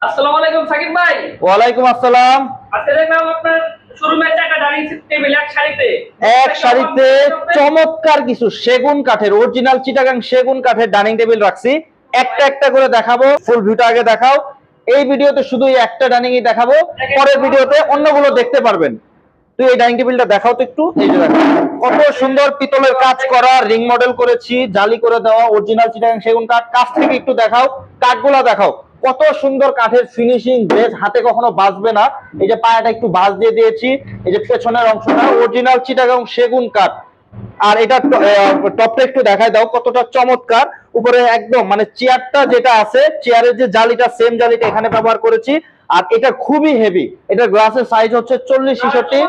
আসসালামু আলাইকুম সাকিব ভাই। ওয়ালাইকুম আসসালাম। আজকে দেখলাম আপনার শোরুমে চারটা ডাইনিং টেবিল এক সারিতে চমৎকার কিছু সেগুন কাঠের অরিজিনাল চিটাগাং সেগুন কাঠের ডাইনিং টেবিল রাখছি। একটা একটা করে দেখাবো, ফুল ভিউটা আগে দেখাও। এই ভিডিওতে শুধু এই একটা ডাইনিং ই দেখাবো, পরের ভিডিওতে অন্যগুলো দেখতে পারবেন। তুই এই ডাইনিং টেবিলটা দেখাও তো একটু। এই যে দেখো কত সুন্দর পিতলের কাজ করা, রিং মডেল করেছি, জালি করে দেওয়া অরিজিনাল চিটাগাং সেগুন কাঠ। কাছ থেকে একটু দেখাও, কাঠগুলা দেখাও, কত সুন্দর কাঠের ফিনিশিং, বেশ হাতে কখনো বাজবে না। এই যে পায়াটা একটু বাজ দিয়ে দিয়েছি, এই যে পেছনের অংশটা অরিজিনাল চিটাগাং সেগুন কাঠ। আর এটা টপটা একটু দেখায় দাও কতটা চমৎকার। উপরে একদম মানে চেয়ারটা যেটা আছে, চেয়ারের যে জালিটা সেম জালিটা এখানে ব্যবহার করেছি। আর এটা খুবই হেভি, এটা গ্লাসের সাইজ হচ্ছে 40-66।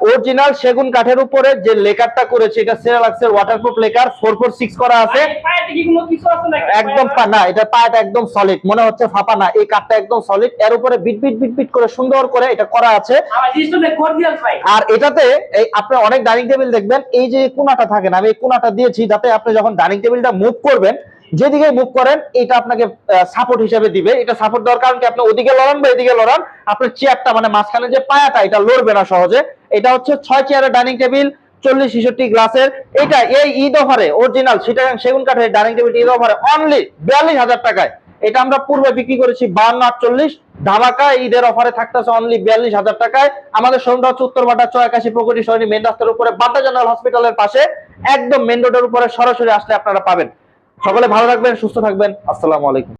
অরিজিনাল সেগুন কাঠের উপরে যে লেকারটা করেছে এটা সেরালাক্সের ওয়াটারপ্রুফ লেকার 446 করা আছে। একদম না, এটা পায়াটা একদম সলিড, মনে হচ্ছে ফাঁপা না, এই কাঠটা একদম সলিড। এর উপরে বিট বিট বিট বিট করে সুন্দর করে এটা করা আছে। আর এটাতে এই আপনি অনেক ডাইনিং টেবিল দেখবেন এই যে কোণাটা থাকে না, আমি এই কোণাটা দিয়েছি যাতে আপনি যখন ডাইনিং টেবিলটা মুভ করবেন, যেদিকে মুভ করেন এটা আপনাকে সাপোর্ট হিসেবে দিবে। এটা সাপোর্ট দেওয়ার কারণ কি, আপনি ওদিকে লড়ান বা এদিকে লড়ান, আপনার চেয়ারটা মানে মাঝখানে যে পায়াটা এটা লড়বে না সহজে। এটা হচ্ছে 6 চেয়ারের ডাইনিং টেবিল, 40-66 গ্লাসের। এটা এই ঈদ অফারে অরিজিনাল চিটাগাং সেগুন কাঠের ডাইনিং টেবিল ঈদ অফারে অনলি 42,000 টাকায়। এটা আমরা পূর্বে বিক্রি করেছি 52-48, ধামাকা ঈদের অফারে থাকতেছে অনলি 42,000 টাকায়। আমাদের শোরুমটা হচ্ছে উত্তরবাটা 84 প্রগতি সরণি মেন রাস্তার উপরে বাড্ডা জেনারেল হসপিটালের পাশে, একদম মেন রোডের উপরে সরাসরি আসলে আপনারা পাবেন। সকলে ভালো থাকবেন, সুস্থ থাকবেন। আসসালামু আলাইকুম।